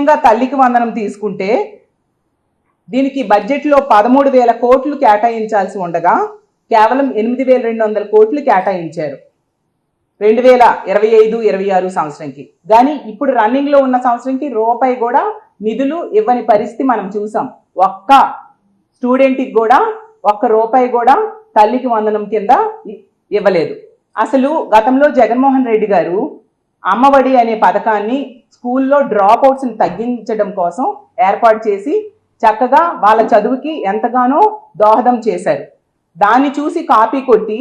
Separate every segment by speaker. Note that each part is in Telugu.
Speaker 1: ముఖ్యంగా తల్లికి వందనం తీసుకుంటే దీనికి బడ్జెట్లో 13,000 కోట్లు కేటాయించాల్సి ఉండగా కేవలం 8,200 కోట్లు కేటాయించారు 2025-26 సంవత్సరంకి. కానీ ఇప్పుడు రన్నింగ్లో ఉన్న సంవత్సరంకి రూపాయి కూడా నిధులు ఇవ్వని పరిస్థితి మనం చూసాం. ఒక్క స్టూడెంట్కి కూడా ఒక్క రూపాయి కూడా తల్లికి వందనం కింద ఇవ్వలేదు. అసలు గతంలో జగన్మోహన్ రెడ్డి గారు అమ్మఒడి అనే పథకాన్ని స్కూల్లో డ్రాప్ అవుట్స్ని తగ్గించడం కోసం ఏర్పాటు చేసి చక్కగా వాళ్ళ చదువుకి ఎంతగానో దోహదం చేశారు. దాన్ని చూసి కాపీ కొట్టి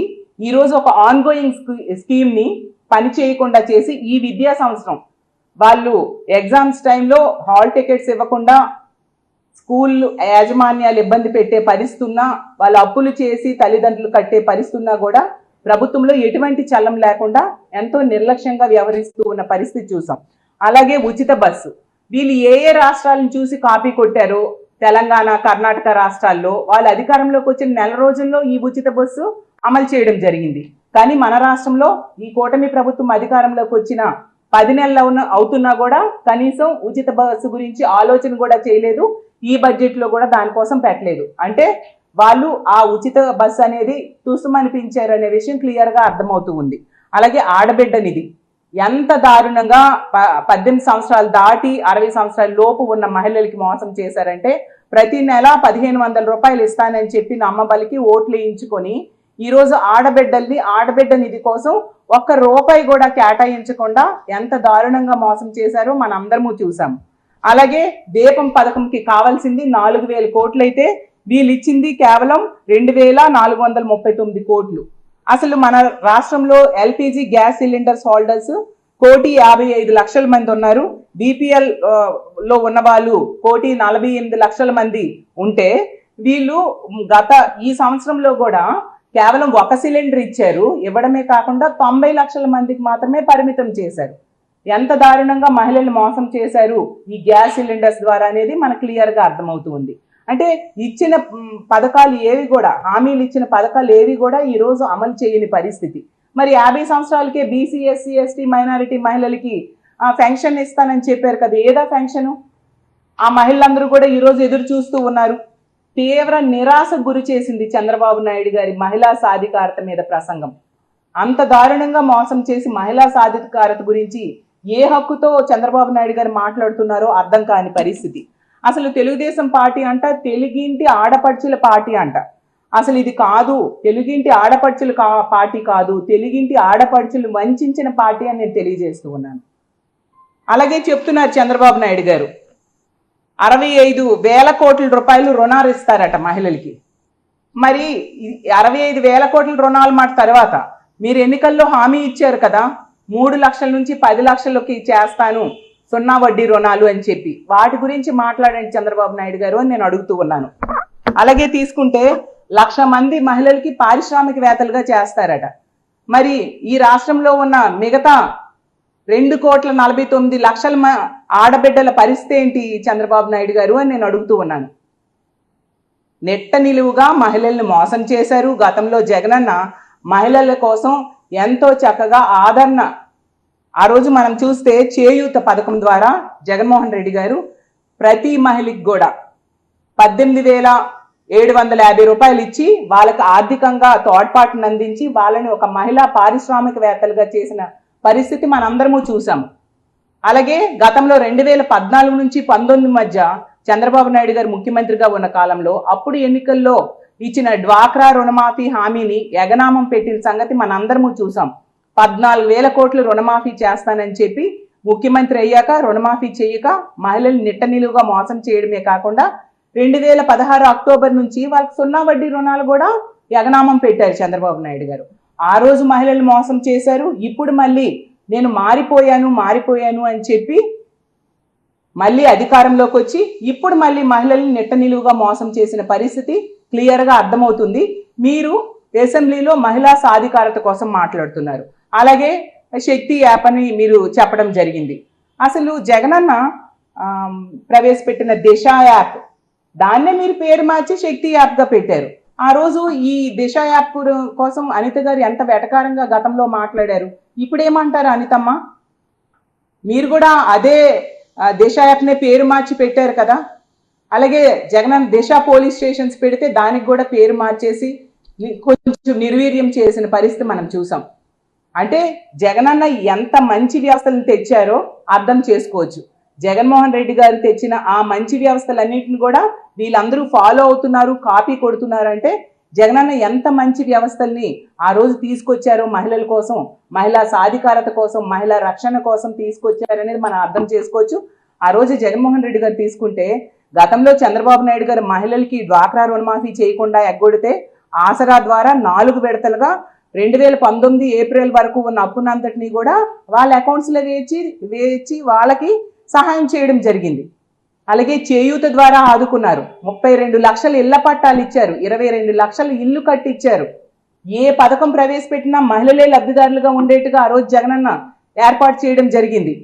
Speaker 1: ఈరోజు ఒక ఆన్గోయింగ్ స్కీమ్ని పని చేయకుండా చేసి ఈ విద్యా సంవత్సరం వాళ్ళు ఎగ్జామ్స్ టైంలో హాల్ టికెట్స్ ఇవ్వకుండా స్కూల్ యాజమాన్యాలు ఇబ్బంది పెట్టే పరిస్థితి ఉన్నా, వాళ్ళు అప్పులు చేసి తల్లిదండ్రులు కట్టే పరిస్థితి ఉన్నా కూడా ప్రభుత్వంలో ఎటువంటి చల్లం లేకుండా ఎంతో నిర్లక్ష్యంగా వ్యవహరిస్తూ ఉన్న పరిస్థితి చూసాం. అలాగే ఉచిత బస్సు, వీళ్ళు ఏ రాష్ట్రాలను చూసి కాపీ కొట్టారో తెలంగాణ, కర్ణాటక రాష్ట్రాల్లో వాళ్ళు అధికారంలోకి వచ్చిన నెల రోజుల్లో ఈ ఉచిత బస్సు అమలు చేయడం జరిగింది. కానీ మన రాష్ట్రంలో ఈ కూటమి ప్రభుత్వం అధికారంలోకి వచ్చిన 10 నెలలు అవుతున్నా కూడా కనీసం ఉచిత బస్సు గురించి ఆలోచన కూడా చేయలేదు. ఈ బడ్జెట్లో కూడా దానికోసం పెట్టలేదు. అంటే వాళ్ళు ఆ ఉచిత బస్సు అనేది తుసుమనిపించారు అనే విషయం క్లియర్గా అర్థమవుతూ ఉంది. అలాగే ఆడబిడ్డ నిధి ఎంత దారుణంగా 18 సంవత్సరాలు దాటి 60 సంవత్సరాల లోపు ఉన్న మహిళలకి మోసం చేశారంటే ప్రతి నెల 1,500 రూపాయలు ఇస్తానని చెప్పి నమ్మబలికి ఓట్లు వేయించుకొని ఈరోజు ఆడబిడ్డ నిధి కోసం ఒక్క రూపాయి కూడా కేటాయించకుండా ఎంత దారుణంగా మోసం చేశారో మనందరము చూసాం. అలాగే దీపం పథకంకి కావాల్సింది 4,000 కోట్లు అయితే వీళ్ళు ఇచ్చింది కేవలం 2,439 కోట్లు. అసలు మన రాష్ట్రంలో ఎల్పిజి గ్యాస్ సిలిండర్స్ హోల్డర్స్ 1,55,00,000 మంది ఉన్నారు. బీపీఎల్ లో ఉన్న వాళ్ళు 1,48,00,000 మంది ఉంటే వీళ్ళు ఈ సంవత్సరంలో కూడా కేవలం ఒక సిలిండర్ ఇచ్చారు. ఇవ్వడమే కాకుండా 90 లక్షల మందికి మాత్రమే పరిమితం చేశారు. ఎంత దారుణంగా మహిళల్ని మోసం చేశారు ఈ గ్యాస్ సిలిండర్స్ ద్వారా అనేది మనకు క్లియర్గా అర్థమవుతుంది. అంటే ఇచ్చిన పథకాలు ఏవి కూడా, హామీలు ఇచ్చిన పథకాలు ఏవి కూడా ఈరోజు అమలు చేయని పరిస్థితి. మరి 50 సంవత్సరాలకే బీసీ, ఎస్సీ, ఎస్టీ, మైనారిటీ మహిళలకి పెన్షన్ ఇస్తానని చెప్పారు కదా, ఏదా పెన్షను? ఆ మహిళలందరూ కూడా ఈరోజు ఎదురు చూస్తూ ఉన్నారు. తీవ్ర నిరాశకు గురి చేసింది చంద్రబాబు నాయుడు గారి మహిళా సాధికారత మీద ప్రసంగం. అంత దారుణంగా మోసం చేసి మహిళా సాధికారత గురించి ఏ హక్కుతో చంద్రబాబు నాయుడు గారు మాట్లాడుతున్నారో అర్థం కాని పరిస్థితి. అసలు తెలుగుదేశం పార్టీ అంట తెలుగింటి ఆడపడుచుల పార్టీ అంట. అసలు ఇది కాదు, తెలుగింటి ఆడపడుచుల పార్టీ కాదు, తెలుగింటి ఆడపడుచులు వంచిన పార్టీ అని నేను తెలియజేస్తూ ఉన్నాను. అలాగే చెప్తున్నారు చంద్రబాబు నాయుడు గారు 65,000 కోట్ల రూపాయలు రుణాలు ఇస్తారట మహిళలకి. మరి 65,000 కోట్ల రుణాలు మాట తర్వాత మీరు ఎన్నికల్లో హామీ ఇచ్చారు కదా 3 లక్షల నుంచి 10 లక్షలకి చేస్తాను సున్నా వడ్డీ రుణాలు అని చెప్పి, వాటి గురించి మాట్లాడండి చంద్రబాబు నాయుడు గారు అని నేను అడుగుతూ ఉన్నాను. అలాగే తీసుకుంటే 1,00,000 మంది మహిళలకి పారిశ్రామికవేత్తలుగా చేస్తారట. మరి ఈ రాష్ట్రంలో ఉన్న మిగతా 2,49,00,000 ఆడబిడ్డల పరిస్థితి ఏంటి చంద్రబాబు నాయుడు గారు అని నేను అడుగుతూ ఉన్నాను. నెట్ట నిలువుగా మహిళల్ని మోసం చేశారు. గతంలో జగనన్న మహిళల కోసం ఎంతో చక్కగా ఆదరణ, ఆ రోజు మనం చూస్తే చేయూత పథకం ద్వారా జగన్మోహన్ రెడ్డి గారు ప్రతి మహిళకి కూడా 18,750 రూపాయలు ఇచ్చి వాళ్ళకి ఆర్థికంగా తోడ్పాటును అందించి వాళ్ళని ఒక మహిళా పారిశ్రామికవేత్తలుగా చేసిన పరిస్థితి మనందరము చూసాము. అలాగే గతంలో 2014 నుంచి 19 మధ్య చంద్రబాబు నాయుడు గారు ముఖ్యమంత్రిగా ఉన్న కాలంలో అప్పుడు ఎన్నికల్లో ఇచ్చిన డ్వాక్రా రుణమాఫీ హామీని ఎగనామం పెట్టిన సంగతి మనందరము చూసాం. 14,000 కోట్లు రుణమాఫీ చేస్తానని చెప్పి ముఖ్యమంత్రి అయ్యాక రుణమాఫీ చేయక మహిళల్ని నిట్టనిలువుగా మోసం చేయడమే కాకుండా 2016 అక్టోబర్ నుంచి వాళ్ళకి సున్నా వడ్డీ రుణాలు కూడా ఎగనామం పెట్టారు చంద్రబాబు నాయుడు గారు. ఆ రోజు మహిళల్ని మోసం చేశారు. ఇప్పుడు మళ్ళీ నేను మారిపోయాను అని చెప్పి మళ్ళీ అధికారంలోకి వచ్చి ఇప్పుడు మళ్ళీ మహిళల్ని నిట్టనిలువుగా మోసం చేసిన పరిస్థితి క్లియర్గా అర్థమవుతుంది. మీరు అసెంబ్లీలో మహిళా సాధికారత కోసం మాట్లాడుతున్నారు. అలాగే శక్తి యాప్ అని మీరు చెప్పడం జరిగింది. అసలు జగనన్న ప్రవేశపెట్టిన దిశ యాప్, దాన్నే మీరు పేరు మార్చి శక్తి యాప్గా పెట్టారు. ఆ రోజు ఈ దిశ యాప్ కోసం అనిత గారు ఎంత వెటకారంగా గతంలో మాట్లాడారు. ఇప్పుడేమంటారు అనితమ్మ? మీరు కూడా అదే దిశ యాప్నే పేరు మార్చి పెట్టారు కదా. అలాగే జగనన్న దిశ పోలీస్ స్టేషన్స్ పెడితే దానికి కూడా పేరు మార్చేసి కొంచెం నిర్వీర్యం చేసిన పరిస్థితి మనం చూసాం. అంటే జగనన్న ఎంత మంచి వ్యవస్థలను తెచ్చారో అర్థం చేసుకోవచ్చు. జగన్మోహన్ రెడ్డి గారు తెచ్చిన ఆ మంచి వ్యవస్థలన్నింటిని కూడా వీళ్ళందరూ ఫాలో అవుతున్నారు, కాపీ కొడుతున్నారు. అంటే జగనన్న ఎంత మంచి వ్యవస్థల్ని ఆ రోజు తీసుకొచ్చారో మహిళల కోసం, మహిళా సాధికారత కోసం, మహిళా రక్షణ కోసం తీసుకొచ్చారనేది మనం అర్థం చేసుకోవచ్చు. ఆ రోజు జగన్మోహన్ రెడ్డి గారు తీసుకుంటే గతంలో చంద్రబాబు నాయుడు గారు మహిళలకి డ్వాక్రా రుణమాఫీ చేయకుండా ఎగ్గొడితే ఆసరా ద్వారా 4 విడతలుగా 2019 ఏప్రిల్ వరకు ఉన్న అప్పునంతటినీ కూడా వాళ్ళ అకౌంట్స్లో వేచి వాళ్ళకి సహాయం చేయడం జరిగింది. అలాగే చేయూత ద్వారా ఆదుకున్నారు. 32 లక్షల ఇళ్ల పట్టాలు ఇచ్చారు, 22 లక్షల ఇల్లు కట్టించారు. ఏ పథకం ప్రవేశపెట్టినా మహిళలే లబ్ధిదారులుగా ఉండేట్టుగా ఆ రోజు జగనన్న ఏర్పాటు చేయడం జరిగింది.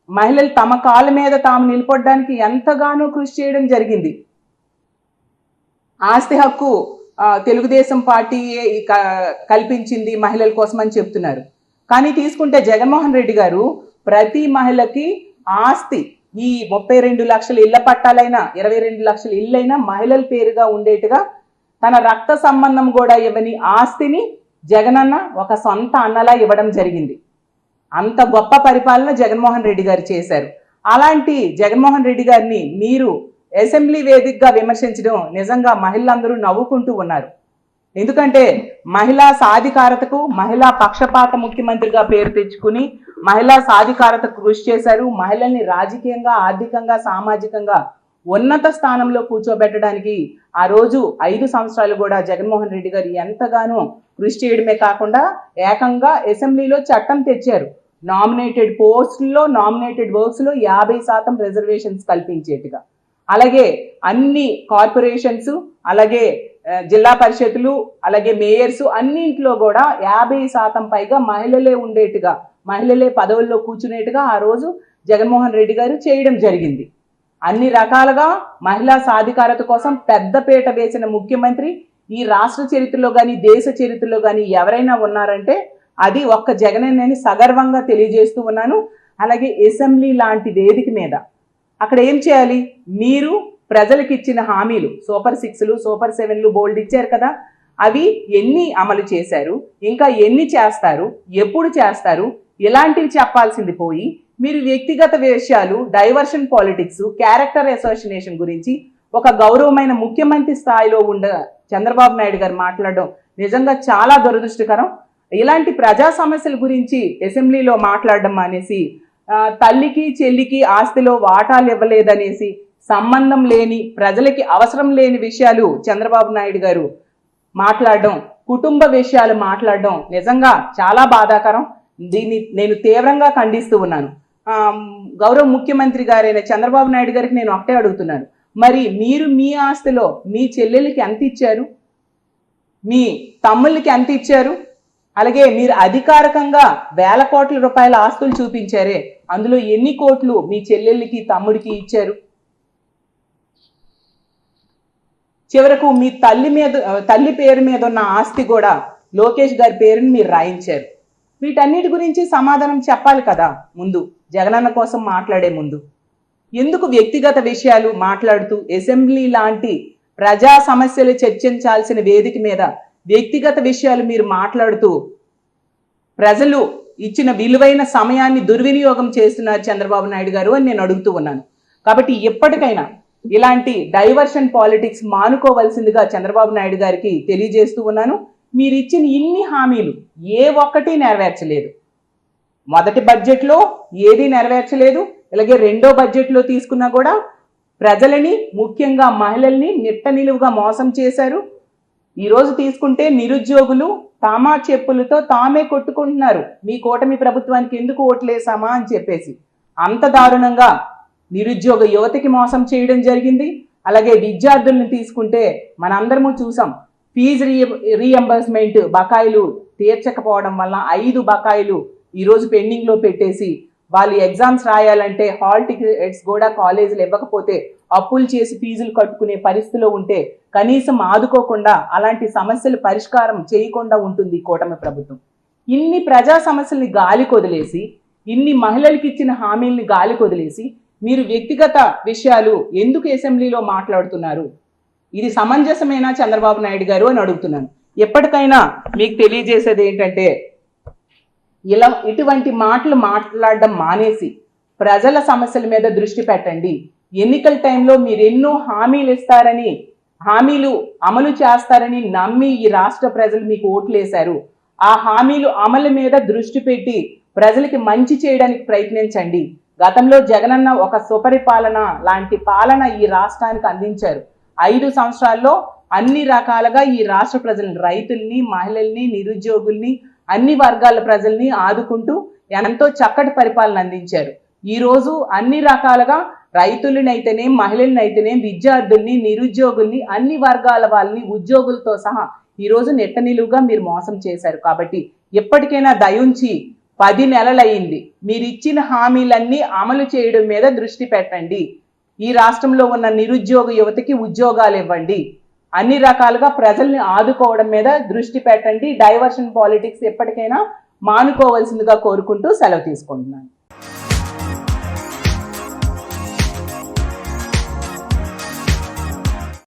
Speaker 1: మహిళలు తమ కాళ్ళ మీద తాము నిలబడడానికి ఎంతగానో కృషి చేయడం జరిగింది. ఆస్తి హక్కు తెలుగుదేశం పార్టీ కల్పించింది మహిళల కోసం అని చెప్తున్నారు. కానీ తీసుకుంటే జగన్మోహన్ రెడ్డి గారు ప్రతి మహిళకి ఆస్తి, ఈ 32 లక్షల ఇళ్ల పట్టాలైనా 22 లక్షల ఇళ్ళైనా మహిళల పేరుగా ఉండేట్టుగా తన రక్త సంబంధం కూడా ఇవ్వని ఆస్తిని జగనన్న ఒక సొంత అన్నలా ఇవ్వడం జరిగింది. అంత గొప్ప పరిపాలన జగన్మోహన్ రెడ్డి గారు చేశారు. అలాంటి జగన్మోహన్ రెడ్డి గారిని మీరు అసెంబ్లీ వేదికగా విమర్శించడం నిజంగా మహిళలందరూ నవ్వుకుంటూ ఉన్నారు. ఎందుకంటే మహిళా సాధికారతకు, మహిళా పక్షపాత ముఖ్యమంత్రిగా పేరు తెచ్చుకుని మహిళా సాధికారతకు కృషి చేశారు. మహిళల్ని రాజకీయంగా, ఆర్థికంగా, సామాజికంగా ఉన్నత స్థానంలో కూర్చోబెట్టడానికి ఆ రోజు 5 సంవత్సరాలు కూడా జగన్మోహన్ రెడ్డి గారు ఎంతగానో కృషి చేయడమే కాకుండా ఏకంగా అసెంబ్లీలో చట్టం తెచ్చారు. నామినేటెడ్ పోస్టుల్లో, నామినేటెడ్ వర్క్స్లో 50% రిజర్వేషన్స్ కల్పించేట్టుగా. అలాగే అన్ని కార్పొరేషన్స్, అలాగే జిల్లా పరిషత్తులు, అలాగే మేయర్స్ అన్నింటిలో కూడా 50% పైగా మహిళలే ఉండేట్టుగా, మహిళలే పదవుల్లో కూర్చునేట్టుగా ఆ రోజు జగన్మోహన్ రెడ్డి గారు చేయడం జరిగింది. అన్ని రకాలుగా మహిళా సాధికారత కోసం పెద్దపీట వేసిన ముఖ్యమంత్రి ఈ రాష్ట్ర చరిత్రలో కానీ దేశ చరిత్రలో కానీ ఎవరైనా ఉన్నారంటే అది ఒక్క జగనన్నని సగర్వంగా తెలియజేస్తూ ఉన్నాను. అలాగే అసెంబ్లీ లాంటి వేదిక మీద అక్కడ ఏం చేయాలి? మీరు ప్రజలకు ఇచ్చిన హామీలు, సూపర్ 6లు, సూపర్ 7లు బోల్డ్ ఇచ్చారు కదా, అవి ఎన్ని అమలు చేశారు, ఇంకా ఎన్ని చేస్తారు, ఎప్పుడు చేస్తారు, ఇలాంటివి చెప్పాల్సింది పోయి మీరు వ్యక్తిగత విషయాలు, డైవర్షన్ పాలిటిక్స్, క్యారెక్టర్ అసోసినేషన్ గురించి ఒక గౌరవమైన ముఖ్యమంత్రి స్థాయిలో ఉండ చంద్రబాబు నాయుడు గారు మాట్లాడడం నిజంగా చాలా దురదృష్టకరం. ఇలాంటి ప్రజా సమస్యల గురించి అసెంబ్లీలో మాట్లాడడం అనేసి, తల్లికి చెల్లికి ఆస్తిలో వాటాలు ఇవ్వలేదనేసి, సంబంధం లేని, ప్రజలకి అవసరం లేని విషయాలు చంద్రబాబు నాయుడు గారు మాట్లాడడం, కుటుంబ విషయాలు మాట్లాడడం నిజంగా చాలా బాధాకరం. దీన్ని నేను తీవ్రంగా ఖండిస్తూ ఉన్నాను. గౌరవ ముఖ్యమంత్రి గారైన చంద్రబాబు నాయుడు గారికి నేను ఒకటే అడుగుతున్నాను, మరి మీరు మీ ఆస్తిలో మీ చెల్లెలకి ఎంత ఇచ్చారు, మీ తమ్ముళ్ళకి ఎంత ఇచ్చారు? అలాగే మీరు అధికారికంగా వేల కోట్ల రూపాయల ఆస్తులు చూపించారే, అందులో ఎన్ని కోట్లు మీ చెల్లెళ్ళకి తమ్ముడికి ఇచ్చారు? చివరకు మీ తల్లి పేరు మీద ఉన్న ఆస్తి కూడా లోకేష్ గారి పేరుని మీరు రాయించారు. వీటన్నిటి గురించి సమాధానం చెప్పాలి కదా ముందు, జగనన్న కోసం మాట్లాడే ముందు. ఎందుకు వ్యక్తిగత విషయాలు మాట్లాడుతూ అసెంబ్లీ లాంటి ప్రజా సమస్యలు చర్చించాల్సిన వేదిక మీద వ్యక్తిగత విషయాలు మీరు మాట్లాడుతూ ప్రజలు ఇచ్చిన విలువైన సమయాన్ని దుర్వినియోగం చేస్తున్నారు చంద్రబాబు నాయుడు గారు అని నేను అడుగుతూ ఉన్నాను. కాబట్టి ఎప్పటికైనా ఇలాంటి డైవర్షన్ పాలిటిక్స్ మానుకోవాల్సిందిగా చంద్రబాబు నాయుడు గారికి తెలియజేస్తూ ఉన్నాను. మీరు ఇచ్చిన ఇన్ని హామీలు ఏ ఒక్కటి నెరవేర్చలేదు. మొదటి బడ్జెట్లో ఏది నెరవేర్చలేదు. అలాగే రెండో బడ్జెట్లో తీసుకున్నా కూడా ప్రజలని, ముఖ్యంగా మహిళల్ని నిట్ట నిలువుగా మోసం చేశారు. ఈరోజు తీసుకుంటే నిరుద్యోగులు తామా చెప్పులతో తామే కొట్టుకుంటున్నారు, మీ కూటమి ప్రభుత్వానికి ఎందుకు ఓట్లేసామా అని చెప్పేసి. అంత దారుణంగా నిరుద్యోగ యువతకి మోసం చేయడం జరిగింది. అలాగే విద్యార్థుల్ని తీసుకుంటే మనందరము చూసాం, ఫీజు రీఎంబర్స్మెంట్ బకాయిలు తీర్చకపోవడం వల్ల 5 బకాయిలు ఈరోజు పెండింగ్లో పెట్టేసి వాళ్ళు ఎగ్జామ్స్ రాయాలంటే హాల్ టికెట్స్ కూడా కాలేజీలు ఇవ్వకపోతే అప్పులు చేసి ఫీజులు కట్టుకునే పరిస్థితిలో ఉంటే కనీసం ఆదుకోకుండా, అలాంటి సమస్యలు పరిష్కారం చేయకుండా ఉంటుంది కూటమి ప్రభుత్వం. ఇన్ని ప్రజా సమస్యల్ని గాలి కొదిలేసి, ఇన్ని మహిళలకు ఇచ్చిన హామీల్ని గాలి కొదిలేసి మీరు వ్యక్తిగత విషయాలు ఎందుకు అసెంబ్లీలో మాట్లాడుతున్నారు? ఇది సమంజసమేనా చంద్రబాబు నాయుడు గారు అని అడుగుతున్నాను. ఎప్పటికైనా మీకు తెలియజేసేది ఏంటంటే, ఇటువంటి మాటలు మాట్లాడడం మానేసి ప్రజల సమస్యల మీద దృష్టి పెట్టండి. ఎన్నికల టైంలో మీరు ఎన్నో హామీలు ఇస్తారని, హామీలు అమలు చేస్తారని నమ్మి ఈ రాష్ట్ర ప్రజలు మీకు ఓట్లు వేశారు. ఆ హామీలు అమలు మీద దృష్టి పెట్టి ప్రజలకి మంచి చేయడానికి ప్రయత్నించండి. గతంలో జగనన్న ఒక సుపరిపాలన లాంటి పాలన ఈ రాష్ట్రానికి అందించారు. 5 సంవత్సరాల్లో అన్ని రకాలుగా ఈ రాష్ట్ర ప్రజల్ని, రైతుల్ని, మహిళల్ని, నిరుద్యోగుల్ని, అన్ని వర్గాల ప్రజల్ని ఆదుకుంటూ ఎంతో చక్కటి పరిపాలన అందించారు. ఈ రోజు అన్ని రకాలుగా రైతులనైతేనే, మహిళలనైతేనే, విద్యార్థుల్ని, నిరుద్యోగుల్ని, అన్ని వర్గాల వాళ్ళని ఉద్యోగులతో సహా ఈ రోజు నెట్ట నిలువుగా మీరు మోసం చేశారు. కాబట్టి ఎప్పటికైనా దయుంచి 10 నెలలయ్యింది, మీరు ఇచ్చిన హామీలన్నీ అమలు చేయడం మీద దృష్టి పెట్టండి. ఈ రాష్ట్రంలో ఉన్న నిరుద్యోగ యువతకి ఉద్యోగాలు ఇవ్వండి. అన్ని రకాలుగా ప్రజల్ని ఆదుకోవడం మీద దృష్టి పెట్టండి. డైవర్షన్ పాలిటిక్స్ ఎప్పటికైనా మానుకోవాల్సిందిగా కోరుకుంటూ సెలవు తీసుకుంటున్నాను.